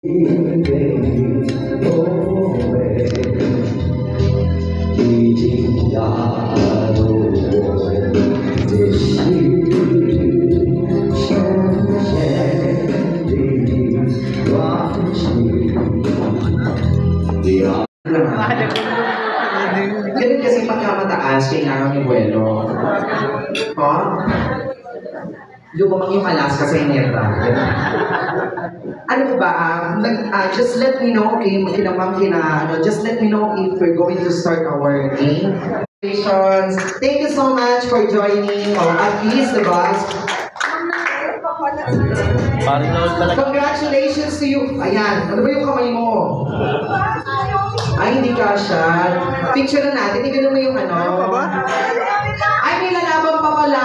已经压入我的心，深深的关系。Ganun kasi pagka mataas, kailangan yung buwelo. O? Lumamang yung alas kasi neta. Ano ba, just let me know, okay, just let me know if we're going to start our game. Congratulations. Thank you so much for joining, at least the boss. Congratulations to you. Ayan, ano ba yung kamay mo? Ay, hindi ka siya. Picture na natin, hindi mo yung ano. Ay, may lalaban pa pala.